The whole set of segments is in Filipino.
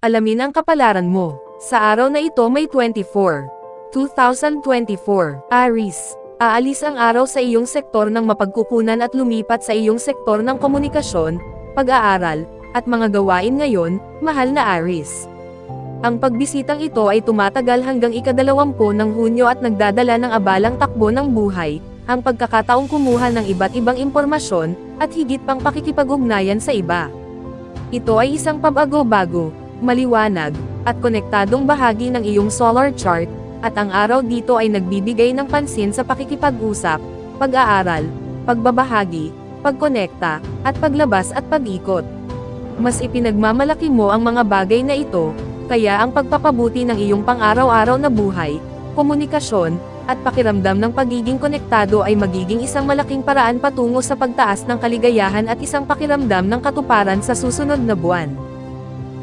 Alamin ang kapalaran mo. Sa araw na ito May 24, 2024, Aries. Aalis ang araw sa iyong sektor ng mapagkukunan at lumipat sa iyong sektor ng komunikasyon, pag-aaral, at mga gawain ngayon, mahal na Aries. Ang pagbisitang ito ay tumatagal hanggang ika-20 ng Hunyo at nagdadala ng abalang takbo ng buhay, ang pagkakataong kumuha ng iba't ibang impormasyon, at higit pang pakikipag-ugnayan sa iba. Ito ay isang pabago-bago, maliwanag, at konektadong bahagi ng iyong solar chart, at ang araw dito ay nagbibigay ng pansin sa pakikipag-usap, pag-aaral, pagbabahagi, pagkonekta, at paglabas at pag-ikot. Mas ipinagmamalaki mo ang mga bagay na ito, kaya ang pagpapabuti ng iyong pang-araw-araw na buhay, komunikasyon, at pakiramdam ng pagiging konektado ay magiging isang malaking paraan patungo sa pagtaas ng kaligayahan at isang pakiramdam ng katuparan sa susunod na buwan.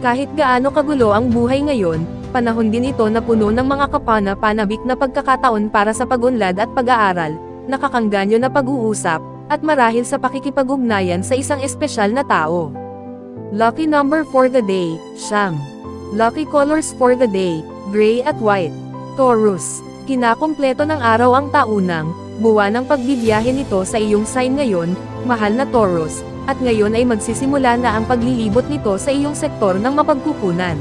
Kahit gaano kagulo ang buhay ngayon, panahon din ito na puno ng mga kapana-panabik na pagkakataon para sa pag-unlad at pag-aaral, nakakangganyo na pag-uusap, at marahil sa pakikipag-ugnayan sa isang espesyal na tao. Lucky number for the day, Siyam. Lucky colors for the day, gray at white. Taurus. Kinakumpleto ng araw ang taunang, buwan ng pagbibiyahe nito sa iyong sign ngayon, mahal na Taurus, at ngayon ay magsisimula na ang paglilibot nito sa iyong sektor ng mapagkukunan.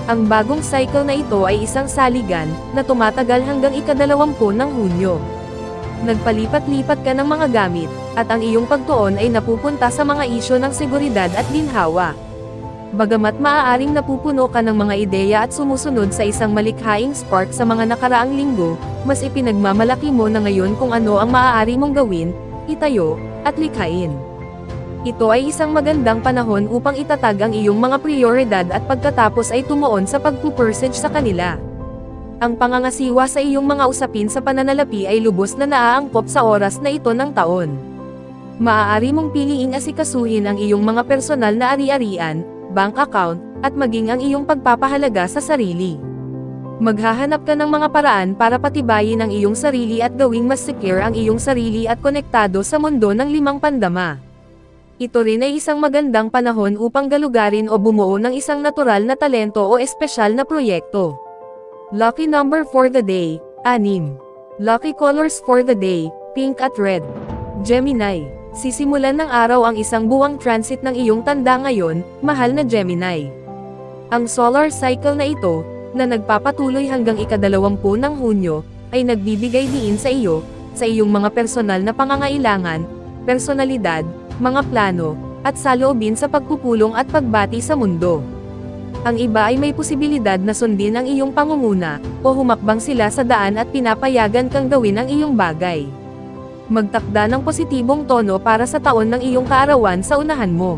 Ang bagong cycle na ito ay isang saligan, na tumatagal hanggang ika-20 ng Hunyo. Nagpalipat-lipat ka ng mga gamit, at ang iyong pagtuon ay napupunta sa mga isyu ng seguridad at ginhawa. Bagamat maaaring napupuno ka ng mga ideya at sumusunod sa isang malikhaing spark sa mga nakaraang linggo, mas ipinagmamalaki mo na ngayon kung ano ang maaari mong gawin, itayo, at likhain. Ito ay isang magandang panahon upang itatag ang iyong mga prioridad at pagkatapos ay tumuon sa pagpupursige sa kanila. Ang pangangasiwa sa iyong mga usapin sa pananalapi ay lubos na naaangkop sa oras na ito ng taon. Maaari mong piliing asikasuhin ang iyong mga personal na ari-arian, bank account, at maging ang iyong pagpapahalaga sa sarili. Maghahanap ka ng mga paraan para patibayin ang iyong sarili at gawing mas secure ang iyong sarili at konektado sa mundo ng 5 pandama. Ito rin ay isang magandang panahon upang galugarin o bumuo ng isang natural na talento o espesyal na proyekto. Lucky number for the day, 6. Lucky colors for the day, pink at red. Gemini. Sisimulan ng araw ang isang buwang transit ng iyong tanda ngayon, mahal na Gemini. Ang solar cycle na ito, na nagpapatuloy hanggang ika-20 ng Hunyo, ay nagbibigay diin sa iyo, sa iyong mga personal na pangangailangan, personalidad, mga plano, at saloobin sa pagpupulong at pagbati sa mundo. Ang iba ay may posibilidad na sundin ang iyong pangunguna, o humakbang sila sa daan at pinapayagan kang gawin ang iyong bagay. Magtakda ng positibong tono para sa taon ng iyong kaarawan sa unahan mo.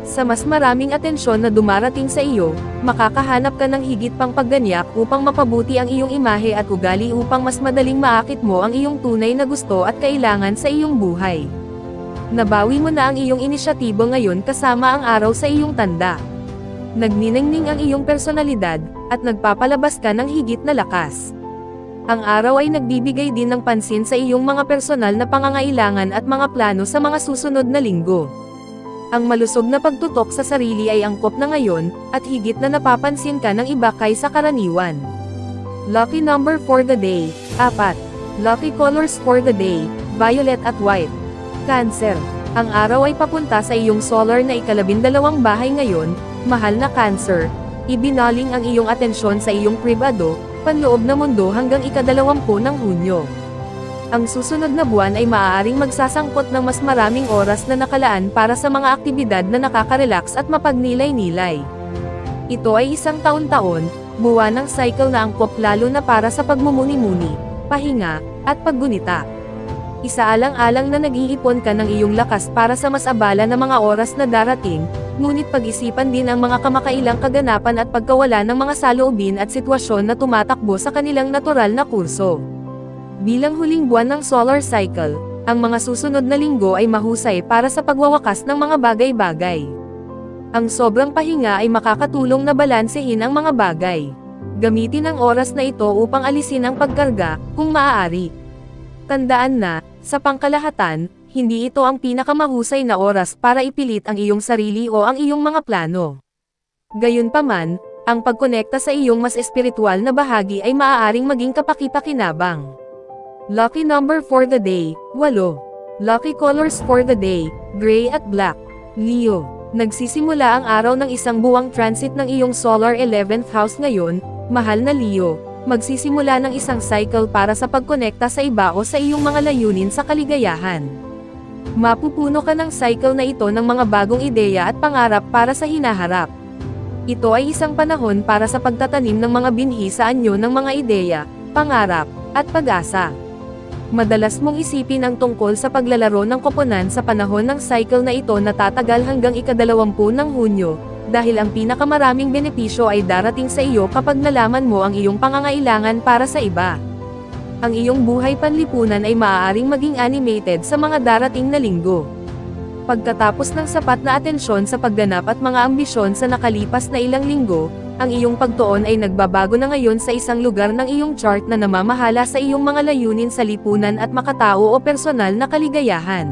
Sa mas maraming atensyon na dumarating sa iyo, makakahanap ka ng higit pang pagganyak upang mapabuti ang iyong imahe at ugali upang mas madaling maakit mo ang iyong tunay na gusto at kailangan sa iyong buhay. Nabawi mo na ang iyong inisyatibo ngayon kasama ang araw sa iyong tanda. Nagniningning ang iyong personalidad, at nagpapalabas ka ng higit na lakas. Ang araw ay nagbibigay din ng pansin sa iyong mga personal na pangangailangan at mga plano sa mga susunod na linggo. Ang malusog na pagtutok sa sarili ay angkop na ngayon, at higit na napapansin ka ng iba kaysa karaniwan. Lucky number for the day, 4. Lucky colors for the day, violet at white. Cancer. Ang araw ay papunta sa iyong solar na ika-12 bahay ngayon, mahal na Cancer. Ibinaling ang iyong atensyon sa iyong pribado, panloob na mundo hanggang ika-20 ng Hunyo. Ang susunod na buwan ay maaaring magsasangkot ng mas maraming oras na nakalaan para sa mga aktibidad na nakaka-relax at mapagnilay-nilay. Ito ay isang taon-taon, buwan ng cycle na angkop lalo na para sa pagmumuni-muni, pahinga, at paggunita. Isaalang-alang na nag-iipon ka ng iyong lakas para sa mas abala na mga oras na darating, ngunit pag-isipan din ang mga kamakailang kaganapan at pagkawala ng mga saloobin at sitwasyon na tumatakbo sa kanilang natural na kurso. Bilang huling buwan ng solar cycle, ang mga susunod na linggo ay mahusay para sa pagwawakas ng mga bagay-bagay. Ang sobrang pahinga ay makakatulong na balansehin ang mga bagay. Gamitin ang oras na ito upang alisin ang pagkarga, kung maaari. Tandaan na, sa pangkalahatan, hindi ito ang pinakamahusay na oras para ipilit ang iyong sarili o ang iyong mga plano. Gayunpaman, ang pagkonekta sa iyong mas espiritual na bahagi ay maaaring maging kapaki-pakinabang. Lucky number for the day, 8. Lucky colors for the day, gray at black. Leo, nagsisimula ang araw ng isang buwang transit ng iyong solar 11th house ngayon, mahal na Leo. Magsisimula ng isang cycle para sa pagkonekta sa iba o sa iyong mga layunin sa kaligayahan. Mapupuno ka ng cycle na ito ng mga bagong ideya at pangarap para sa hinaharap. Ito ay isang panahon para sa pagtatanim ng mga binhi sa anyo ng mga ideya, pangarap, at pag-asa. Madalas mong isipin ang tungkol sa paglalaro ng koponan sa panahon ng cycle na ito na tatagal hanggang ika-20 ng Hunyo, dahil ang pinakamaraming benepisyo ay darating sa iyo kapag nalaman mo ang iyong pangangailangan para sa iba. Ang iyong buhay panlipunan ay maaaring maging animated sa mga darating na linggo. Pagkatapos ng sapat na atensyon sa pagganap at mga ambisyon sa nakalipas na ilang linggo, ang iyong pagtuon ay nagbabago na ngayon sa isang lugar ng iyong chart na namamahala sa iyong mga layunin sa lipunan at makatao o personal na kaligayahan.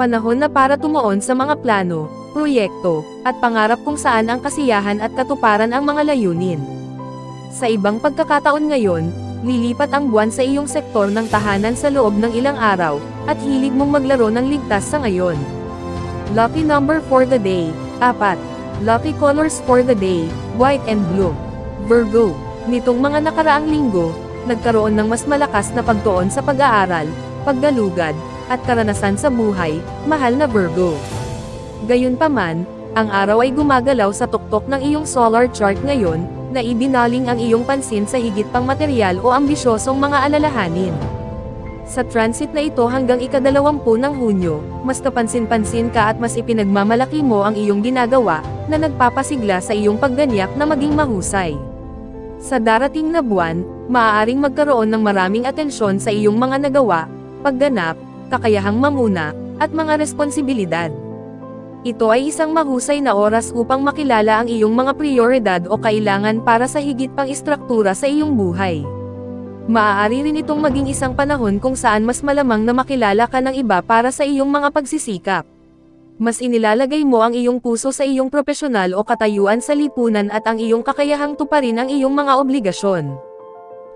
Panahon na para tumuon sa mga plano, proyekto, at pangarap kung saan ang kasiyahan at katuparan ang mga layunin. Sa ibang pagkakataon ngayon, lilipat ang buwan sa iyong sektor ng tahanan sa loob ng ilang araw, at hilig mong maglaro ng ligtas sa ngayon. Lucky number for the day, 4. Lucky colors for the day, white and blue. Virgo, nitong mga nakaraang linggo, nagkaroon ng mas malakas na pagtuon sa pag-aaral, paggalugad, at karanasan sa buhay, mahal na Virgo. Gayunpaman, ang araw ay gumagalaw sa tuktok ng iyong solar chart ngayon, na ibinaling ang iyong pansin sa higit pang materyal o ambisyosong mga alalahanin. Sa transit na ito hanggang ika-20 ng Hunyo, mas kapansin-pansin ka at mas ipinagmamalaki mo ang iyong ginagawa, na nagpapasigla sa iyong pagganyak na maging mahusay. Sa darating na buwan, maaaring magkaroon ng maraming atensyon sa iyong mga nagawa, pagganap, kakayahang mamuna, at mga responsibilidad. Ito ay isang mahusay na oras upang makilala ang iyong mga prioridad o kailangan para sa higit pang istruktura sa iyong buhay. Maaari rin itong maging isang panahon kung saan mas malamang na makilala ka ng iba para sa iyong mga pagsisikap. Mas inilalagay mo ang iyong puso sa iyong profesional o katayuan sa lipunan at ang iyong kakayahang tuparin ang iyong mga obligasyon.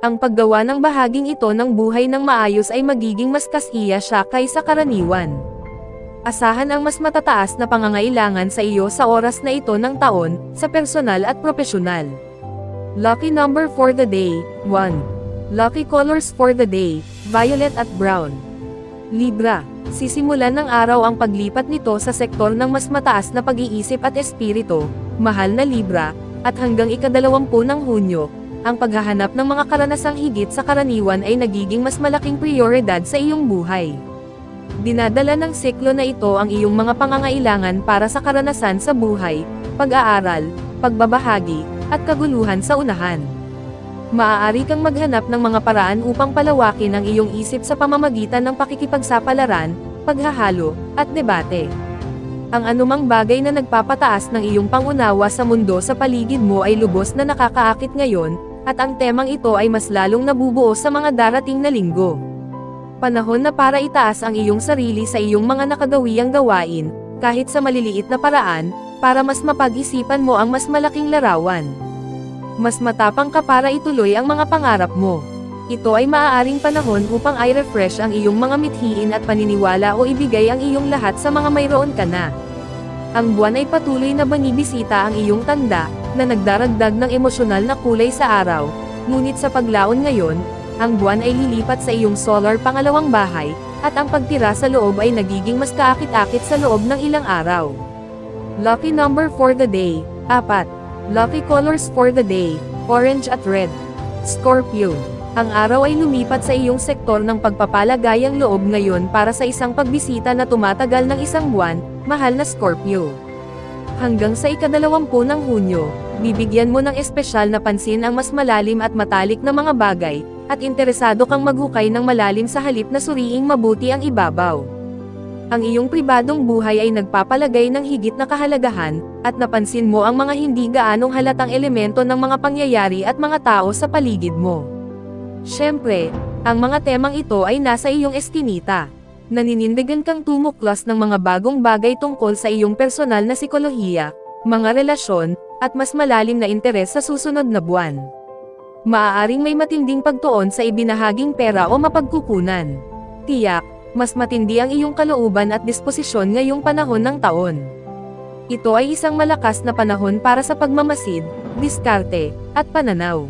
Ang paggawa ng bahaging ito ng buhay ng maayos ay magiging mas kasiya siya kaysa karaniwan. Asahan ang mas matataas na pangangailangan sa iyo sa oras na ito ng taon, sa personal at profesional. Lucky number for the day, 1. Lucky colors for the day, violet at brown. Libra, sisimulan ng araw ang paglipat nito sa sektor ng mas mataas na pag-iisip at espiritu, mahal na Libra, at hanggang ika-20 ng Hunyo, ang paghahanap ng mga karanasang higit sa karaniwan ay nagiging mas malaking prioridad sa iyong buhay. Dinadala ng siklo na ito ang iyong mga pangangailangan para sa karanasan sa buhay, pag-aaral, pagbabahagi, at kaguluhan sa unahan. Maaari kang maghanap ng mga paraan upang palawakin ang iyong isip sa pamamagitan ng pakikipagsapalaran, paghahalo, at debate. Ang anumang bagay na nagpapataas ng iyong pangunawa sa mundo sa paligid mo ay lubos na nakakaakit ngayon, at ang temang ito ay mas lalong nabubuo sa mga darating na linggo. Panahon na para itaas ang iyong sarili sa iyong mga nakagawiyang gawain, kahit sa maliliit na paraan, para mas mapag-isipan mo ang mas malaking larawan. Mas matapang ka para ituloy ang mga pangarap mo. Ito ay maaaring panahon upang i-refresh ang iyong mga mithiin at paniniwala o ibigay ang iyong lahat sa mga mayroon ka na. Ang buwan ay patuloy na banibisita ang iyong tanda, na nagdaragdag ng emosyonal na kulay sa araw, ngunit sa paglaon ngayon, ang buwan ay lilipat sa iyong solar pangalawang bahay, at ang pagtira sa loob ay nagiging mas kaakit-akit sa loob ng ilang araw. Lucky number for the day, 4. Lucky colors for the day, orange at red. Scorpio, ang araw ay lumipat sa iyong sektor ng pagpapalagayang loob ngayon para sa isang pagbisita na tumatagal ng isang buwan, mahal na Scorpio. Hanggang sa ika-20 ng Hunyo, bibigyan mo ng espesyal na pansin ang mas malalim at matalik na mga bagay, at interesado kang maghukay ng malalim sa halip na suriing mabuti ang ibabaw. Ang iyong pribadong buhay ay nagpapalagay ng higit na kahalagahan, at napansin mo ang mga hindi gaanong halatang elemento ng mga pangyayari at mga tao sa paligid mo. Siyempre, ang mga temang ito ay nasa iyong eskinita. Naninindigan kang tumuklas ng mga bagong bagay tungkol sa iyong personal na sikolohiya, mga relasyon, at mas malalim na interes sa susunod na buwan. Maaaring may matinding pagtuon sa ibinahaging pera o mapagkukunan. Tiyak, mas matindi ang iyong kalooban at disposisyon ngayong panahon ng taon. Ito ay isang malakas na panahon para sa pagmamasid, diskarte, at pananaw.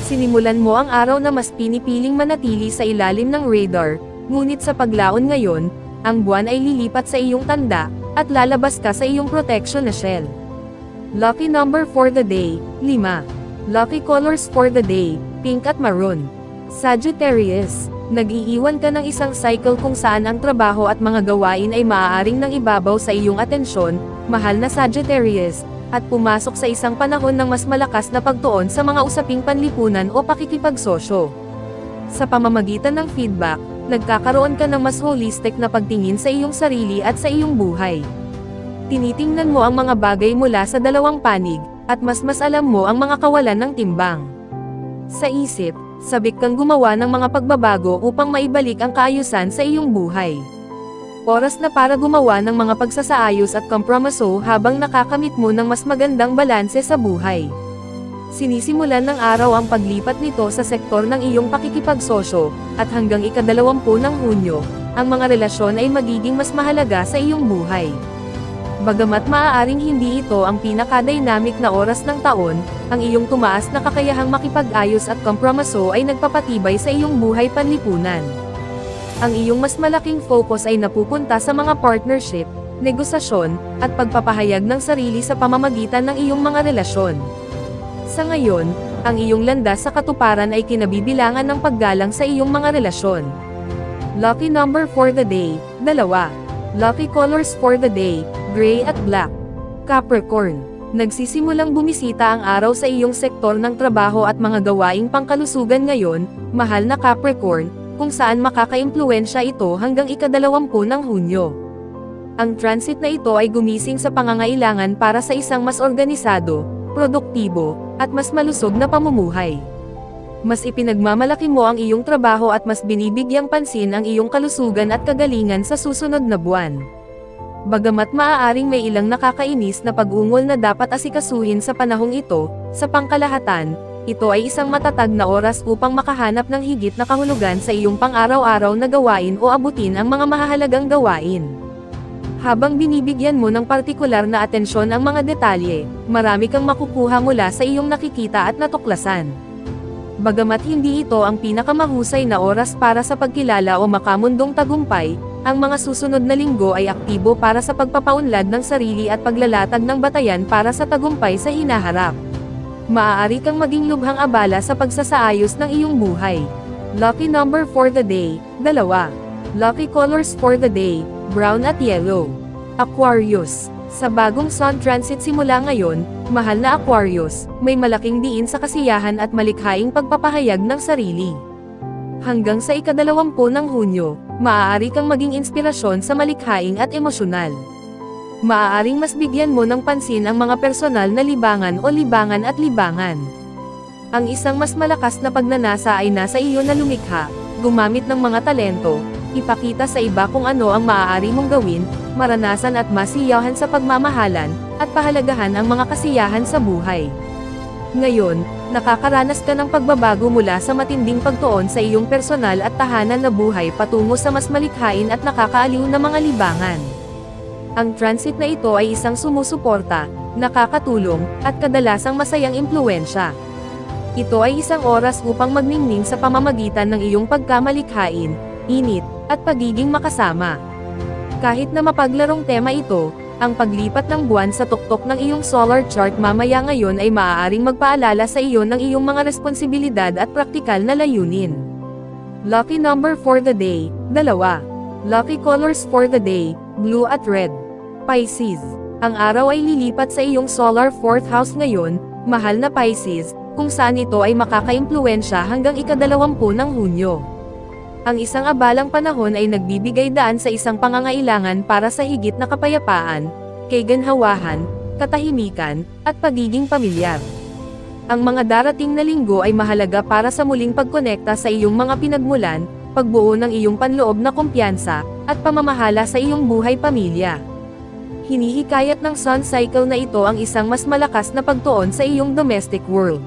Sinimulan mo ang araw na mas pinipiling manatili sa ilalim ng radar, ngunit sa paglaon ngayon, ang buwan ay lilipat sa iyong tanda, at lalabas ka sa iyong protection na shell. Lucky number for the day, 5. Lucky colors for the day, pink at maroon. Sagittarius, nag-iiwan ka ng isang cycle kung saan ang trabaho at mga gawain ay maaaring nang ibabaw sa iyong atensyon, mahal na Sagittarius, at pumasok sa isang panahon ng mas malakas na pagtuon sa mga usaping panlipunan o pakikipagsosyo. Sa pamamagitan ng feedback, nagkakaroon ka ng mas holistic na pagtingin sa iyong sarili at sa iyong buhay. Tinitingnan mo ang mga bagay mula sa dalawang panig, at mas alam mo ang mga kawalan ng timbang. Sa isip, sabik kang gumawa ng mga pagbabago upang maibalik ang kaayusan sa iyong buhay. Oras na para gumawa ng mga pagsasaayos at kompromiso habang nakakamit mo ng mas magandang balanse sa buhay. Sinisimulan ng araw ang paglipat nito sa sektor ng iyong pakikipagsosyo, at hanggang ika-20 ng Hunyo, ang mga relasyon ay magiging mas mahalaga sa iyong buhay. Bagamat maaaring hindi ito ang pinaka-dynamic na oras ng taon, ang iyong tumaas na kakayahang makipag-ayos at kompromiso ay nagpapatibay sa iyong buhay panlipunan. Ang iyong mas malaking focus ay napupunta sa mga partnership, negosasyon, at pagpapahayag ng sarili sa pamamagitan ng iyong mga relasyon. Sa ngayon, ang iyong landas sa katuparan ay kinabibilangan ng paggalang sa iyong mga relasyon. Lucky number for the day, 2. Lucky colors for the day, gray at black. Capricorn, nagsisimulang bumisita ang araw sa iyong sektor ng trabaho at mga gawaing pangkalusugan ngayon, mahal na Capricorn, kung saan makakaimpluwensya ito hanggang ika-20 ng Hunyo. Ang transit na ito ay gumising sa pangangailangan para sa isang mas organisado, produktibo, at mas malusog na pamumuhay. Mas ipinagmamalaki mo ang iyong trabaho at mas binibigyang pansin ang iyong kalusugan at kagalingan sa susunod na buwan. Bagamat maaaring may ilang nakakainis na pag-ungol na dapat asikasuhin sa panahong ito, sa pangkalahatan, ito ay isang matatag na oras upang makahanap ng higit na kahulugan sa iyong pang-araw-araw na gawain o abutin ang mga mahahalagang gawain. Habang binibigyan mo ng partikular na atensyon ang mga detalye, marami kang makukuha mula sa iyong nakikita at natuklasan. Bagamat hindi ito ang pinakamahusay na oras para sa pagkilala o makamundong tagumpay, ang mga susunod na linggo ay aktibo para sa pagpapaunlad ng sarili at paglalatag ng batayan para sa tagumpay sa hinaharap. Maaari kang maging lubhang abala sa pagsasaayos ng iyong buhay. Lucky number for the day, 2. Lucky colors for the day, brown at yellow. Aquarius, sa bagong sun transit simula ngayon, mahal na Aquarius, may malaking diin sa kasiyahan at malikhaing pagpapahayag ng sarili. Hanggang sa ika-20 ng Hunyo, maaari kang maging inspirasyon sa malikhaing at emosyonal. Maaaring mas bigyan mo ng pansin ang mga personal na libangan o libangan at libangan. Ang isang mas malakas na pagnanasa ay nasa iyo na lumikha, gumamit ng mga talento, ipakita sa iba kung ano ang maaari mong gawin, maranasan at masiyahan sa pagmamahalan, at pahalagahan ang mga kasiyahan sa buhay. Ngayon, nakakaranas ka ng pagbabago mula sa matinding pagtuon sa iyong personal at tahanan na buhay patungo sa mas malikhain at nakakaaliw na mga libangan. Ang transit na ito ay isang sumusuporta, nakakatulong, at kadalasang masayang impluwensya. Ito ay isang oras upang magningning sa pamamagitan ng iyong pagkamalikhain, init, at pagiging makasama. Kahit na mapaglarong tema ito, ang paglipat ng buwan sa tuktok ng iyong solar chart mamaya ngayon ay maaaring magpaalala sa iyo ng iyong mga responsibilidad at praktikal na layunin. Lucky number for the day, 2. Lucky colors for the day, blue at red. Pisces, ang araw ay lilipat sa iyong solar 4th house ngayon, mahal na Pisces, kung saan ito ay makakaimpluwensya hanggang ika-20 ng Hunyo. Ang isang abalang panahon ay nagbibigay daan sa isang pangangailangan para sa higit na kapayapaan, kaginhawahan, katahimikan, at pagiging pamilyar. Ang mga darating na linggo ay mahalaga para sa muling pagkonekta sa iyong mga pinagmulan, pagbuo ng iyong panloob na kumpiyansa, at pamamahala sa iyong buhay pamilya. Hinihikayat ng sun cycle na ito ang isang mas malakas na pagtuon sa iyong domestic world.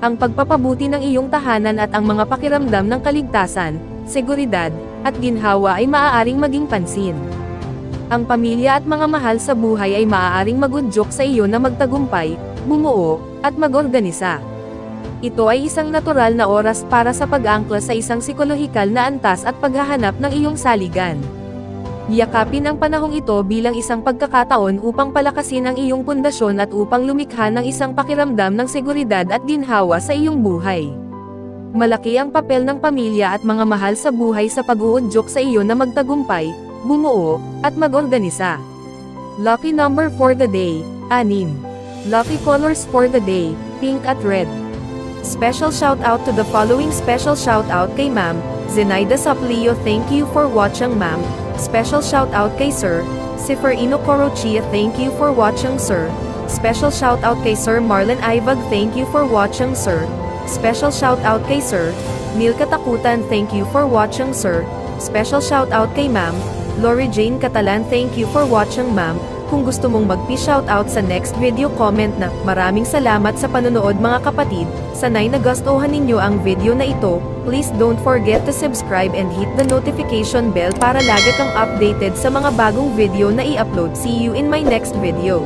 Ang pagpapabuti ng iyong tahanan at ang mga pakiramdam ng kaligtasan, seguridad, at ginhawa ay maaaring maging pansin. Ang pamilya at mga mahal sa buhay ay maaaring magudyok sa iyo na magtagumpay, bumuo, at mag-organisa. Ito ay isang natural na oras para sa pag-angkla sa isang psikolohikal na antas at paghahanap ng iyong saligan. Yakapin ang panahong ito bilang isang pagkakataon upang palakasin ang iyong pundasyon at upang lumikha ng isang pakiramdam ng seguridad at ginhawa sa iyong buhay. Malaki ang papel ng pamilya at mga mahal sa buhay sa pag-uudyok sa iyo na magtagumpay, bumuo, at mag-organisa. Lucky number for the day, 6. Lucky colors for the day, pink at red. Special shout out to the following. Special shout out kay Ma'am Zenaida Saplio, thank you for watching ma'am. Special shout out kay Sir Seferino Corochia, thank you for watching sir. Special shout out kay Sir Marlon Ivag, thank you for watching sir. Special shout out kay Sir Neil Katakutan, thank you for watching sir. Special shout out kay Ma'am Lori Jane Catalan, thank you for watching ma'am. Kung gusto mong mag-shoutout sa next video, comment na. Maraming salamat sa panonood mga kapatid. Sanay nagustuhan ninyo ang video na ito. Please don't forget to subscribe and hit the notification bell para lagi kang updated sa mga bagong video na i-upload. See you in my next video.